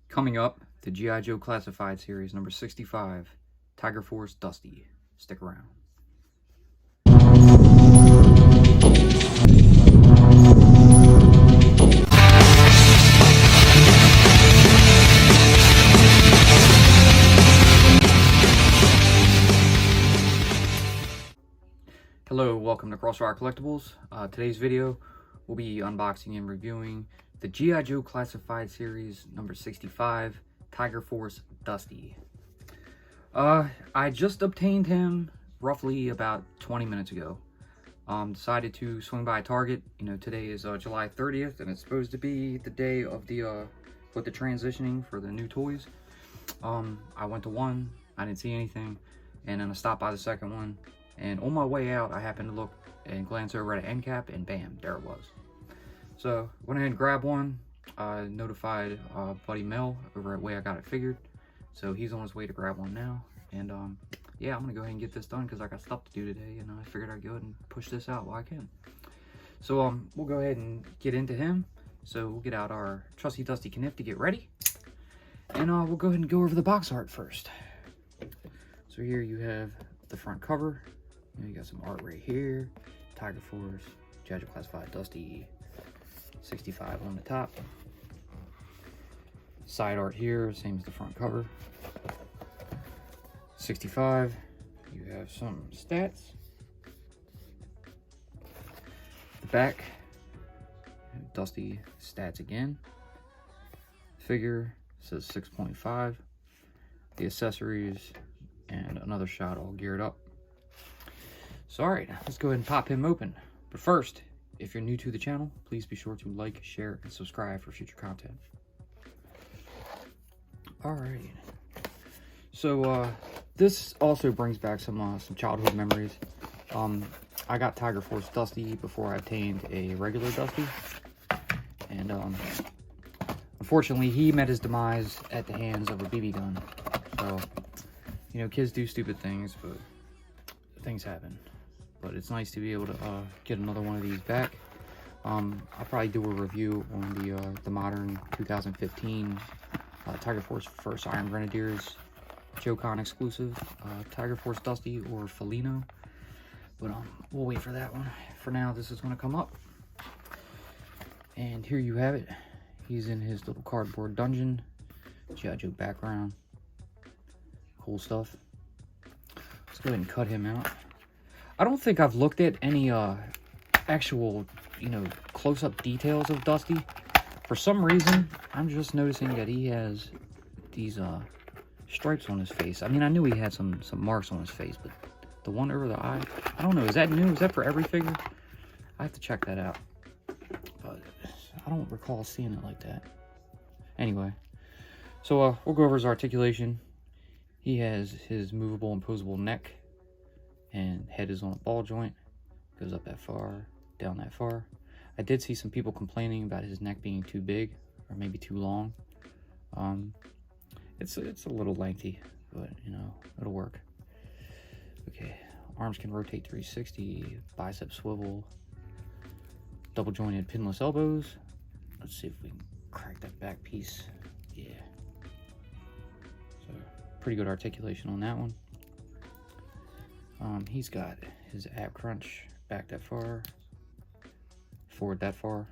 Coming up, the G.I. Joe Classified Series number 65, Tiger Force Dusty. Stick around. Hello, welcome to Crossfire Collectibles. Today's video, we'll be unboxing and reviewing the G.I. Joe Classified Series number 65, Tiger Force Dusty. I just obtained him roughly about 20 minutes ago. Decided to swing by Target. You know, today is July 30th, and it's supposed to be the day of the transitioning for the new toys. I went to one, I didn't see anything, and then I stopped by the second one. And on my way out, I happened to look and glance over at an end cap, and bam, there it was. So, went ahead and grabbed one. Notified buddy Mel over at Way I Got It Figured. So, he's on his way to grab one now. And, yeah, I'm going to go ahead and get this done because I got stuff to do today. And I figured I'd go ahead and push this out while I can. So, we'll go ahead and get into him. So, we'll get out our trusty dusty kniff to get ready. And we'll go ahead and go over the box art first. So, here you have the front cover. You got some art right here. Tiger Force, G.I. Joe Classified Dusty, 65 on the top. Side art here, same as the front cover. 65, you have some stats. The back, Dusty stats again. Figure says 6.5. The accessories and another shot all geared up. So alright, let's go ahead and pop him open. But first, if you're new to the channel, please be sure to like, share, and subscribe for future content. Alright. So this also brings back some childhood memories. I got Tiger Force Dusty before I obtained a regular Dusty. And unfortunately he met his demise at the hands of a BB gun. So, you know, kids do stupid things, but things happen. But it's nice to be able to get another one of these back. I'll probably do a review on the modern 2015 Tiger Force First Iron Grenadiers JoeCon exclusive Tiger Force Dusty or Felino. But we'll wait for that one. For now, this is going to come up. And here you have it. He's in his little cardboard dungeon. G.I. Joe background. Cool stuff. Let's go ahead and cut him out. I don't think I've looked at any actual, you know, close-up details of Dusty. For some reason, I'm just noticing that he has these stripes on his face. I mean, I knew he had some marks on his face, but the one over the eye, I don't know. Is that new? Is that for every figure? I have to check that out. But I don't recall seeing it like that. Anyway, so we'll go over his articulation. He has his movable and posable neck. And head is on a ball joint. Goes up that far, down that far. I did see some people complaining about his neck being too big, or maybe too long. It's a little lengthy, but you know, it'll work. Okay, arms can rotate 360, bicep swivel, double jointed pinless elbows. Let's see if we can crack that back piece. Yeah. So, pretty good articulation on that one. He's got his ab crunch back that far, forward that far.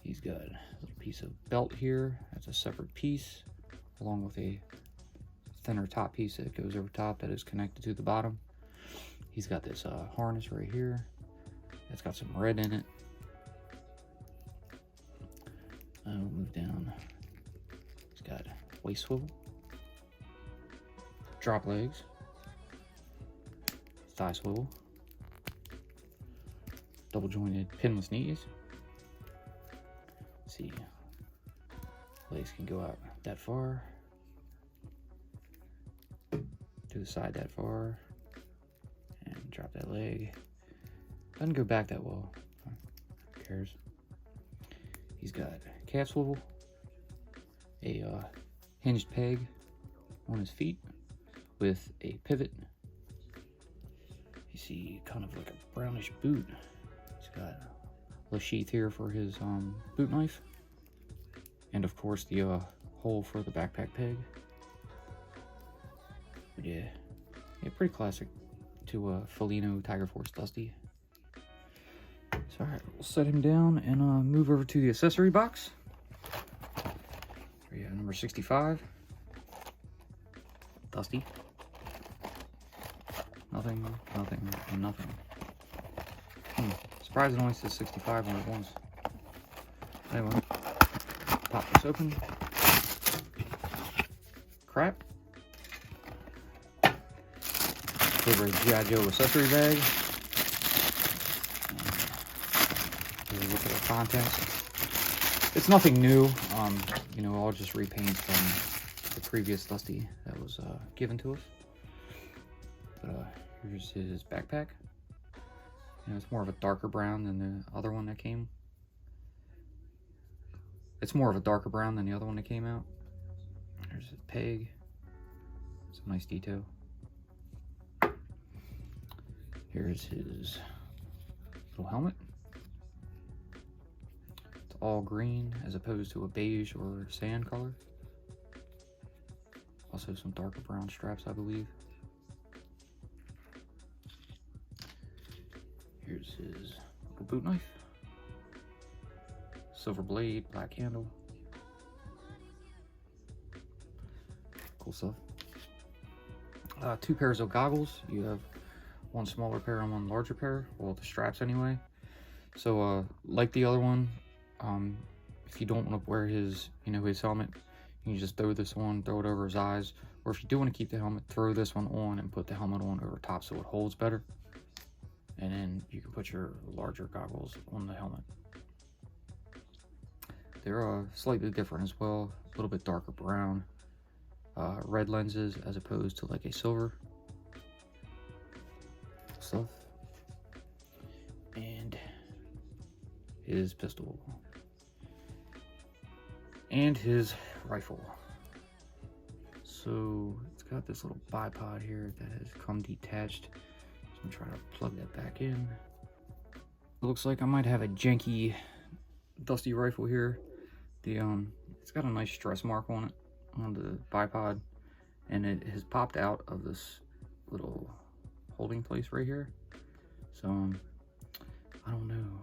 He's got a little piece of belt here. That's a separate piece, along with a thinner top piece that goes over top that is connected to the bottom. He's got this harness right here. It's got some red in it. We'll move down. He's got waist swivel, drop legs, thigh swivel, double jointed pinless knees. Let's see, legs can go out that far, to the side that far, and drop that leg. Doesn't go back that well. Who cares? He's got calf swivel, a hinged peg on his feet with a pivot. You see kind of like a brownish boot. He's got a little sheath here for his boot knife. And of course the hole for the backpack peg. But yeah, pretty classic to Felino Tiger Force Dusty. So alright, we'll set him down and move over to the accessory box. So yeah, number 65. Dusty. Nothing, nothing, and nothing. Surprised it only says 65 on it once. Anyway, pop this open. Crap. Over a G.I. Joe accessory bag. Look at the contents. It's nothing new. You know, all just repaints from the previous Dusty that was given to us. But here's his backpack. You know, it's more of a darker brown than the other one that came. It's more of a darker brown than the other one that came out. There's his peg. It's a nice detail. Here's his little helmet. It's all green as opposed to a beige or sand color. Also some darker brown straps, I believe. Here's his little boot knife. Silver blade, black handle. Cool stuff. 2 pairs of goggles. You have one smaller pair and one larger pair. Well, the straps anyway. So like the other one, if you don't want to wear his, you know, his helmet, you can just throw this on, throw it over his eyes. Or if you do want to keep the helmet, throw this one on and put the helmet on over top so it holds better. And then you can put your larger goggles on the helmet. They're slightly different as well, a little bit darker brown. Red lenses as opposed to like a silver stuff. And his pistol. And his rifle. So it's got this little bipod here that has come detached. So I'm trying to plug that back in. It looks like I might have a janky Dusty rifle here. It's got a nice stress mark on it, on the bipod, and it has popped out of this little holding place right here. So I don't know.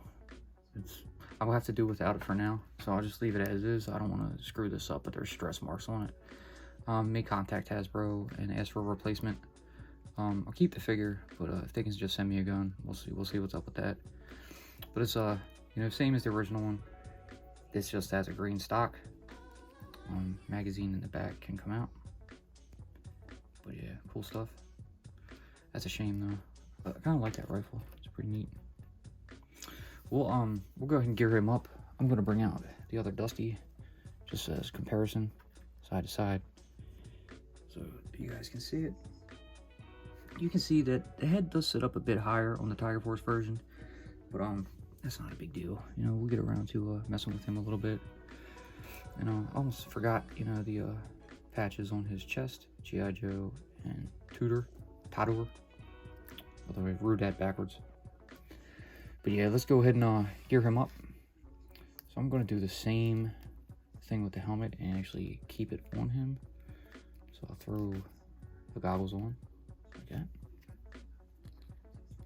I'll have to do without it for now. So I'll just leave it as is. I don't want to screw this up, but there's stress marks on it. May contact Hasbro and ask for a replacement. I'll keep the figure, but if they can just send me a gun, we'll see what's up with that. But it's you know, same as the original one. This just has a green stock. Magazine in the back can come out. But yeah, cool stuff. That's a shame though. But I kind of like that rifle. It's pretty neat. We'll go ahead and gear him up. I'm gonna bring out the other Dusty, just as comparison, side to side, so you guys can see it. You can see that the head does sit up a bit higher on the Tiger Force version, but that's not a big deal. You know, we'll get around to messing with him a little bit. And I almost forgot, you know, the patches on his chest, G.I. Joe and Tador. Although I wrote that backwards. But yeah, let's go ahead and gear him up. So I'm going to do the same thing with the helmet and actually keep it on him. So I'll throw the goggles on like that.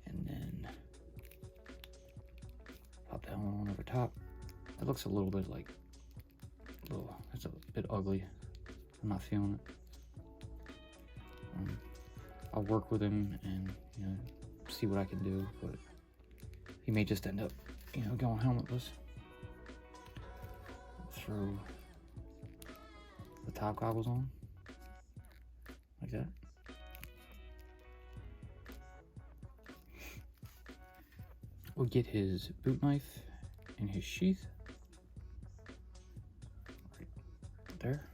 And then pop the helmet on over top. It looks a little bit like, it's a bit ugly. I'm not feeling it. I'll work with him and, you know, see what I can do, but he may just end up, you know, going helmetless. Throw the top goggles on like that. We'll get his boot knife in his sheath right there.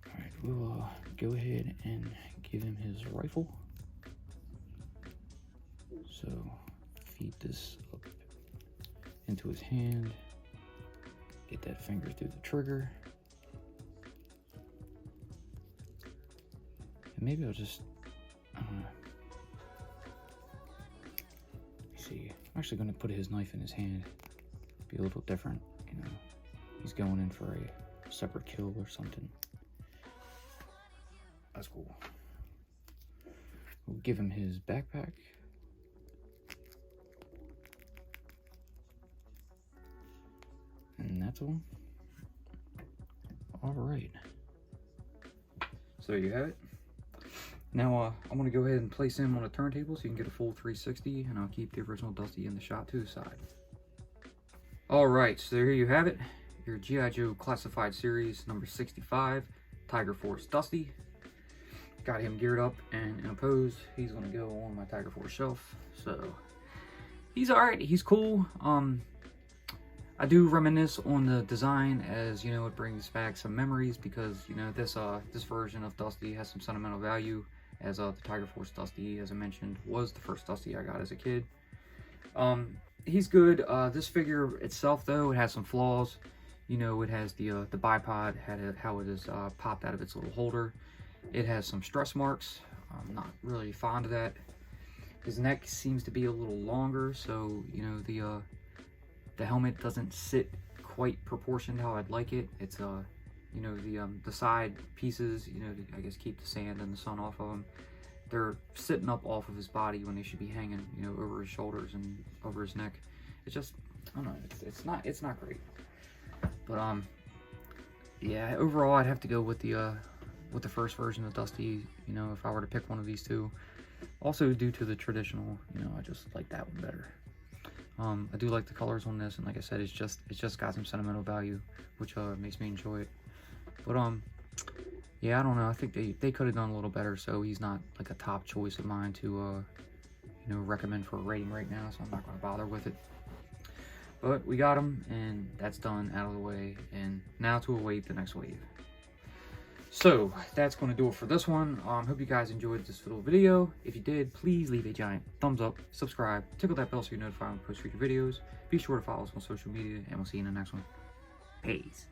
All right, we'll go ahead and give him his rifle. So feed this up into his hand. Get that finger through the trigger. And maybe I'll just, I don't know. Let me see. I'm actually going to put his knife in his hand. Be a little different, you know. he's going in for a separate kill or something. That's cool. We'll give him his backpack. And that's all. Alright. So there you have it. Now I'm going to go ahead and place him on a turntable so you can get a full 360, and I'll keep the original Dusty in the shot to the side. Alright, so there you have it. Your G.I. Joe Classified Series number 65, Tiger Force Dusty. Got him geared up and in a pose. He's going to go on my Tiger Force shelf. So he's alright. He's cool. I do reminisce on the design, as you know, it brings back some memories, because you know this version of Dusty has some sentimental value, as the Tiger Force Dusty, as I mentioned, was the first Dusty I got as a kid. He's good. This figure itself, though, it has some flaws. You know, it has the bipod, how it is popped out of its little holder. It has some stress marks. I'm not really fond of that. His neck seems to be a little longer, so you know the helmet doesn't sit quite proportioned how I'd like it. It's you know, the side pieces, you know, I guess keep the sand and the sun off of them. They're sitting up off of his body when they should be hanging, you know, over his shoulders and over his neck. It's just, I don't know, it's not great. But yeah, overall I'd have to go with the first version of Dusty, you know, if I were to pick one of these two. Also due to the traditional, you know, I just like that one better. I do like the colors on this, and like I said, it's just got some sentimental value, which makes me enjoy it. But yeah, I don't know. I think they could have done a little better, so he's not like a top choice of mine to you know, recommend for a rating right now, so I'm not going to bother with it. But we got him, and that's done, out of the way, and now to await the next wave. So that's going to do it for this one. Hope you guys enjoyed this little video. If you did, please leave a giant thumbs up, subscribe, tickle that bell so you're notified when we post future videos. Be sure to follow us on social media, and we'll see you in the next one. Peace.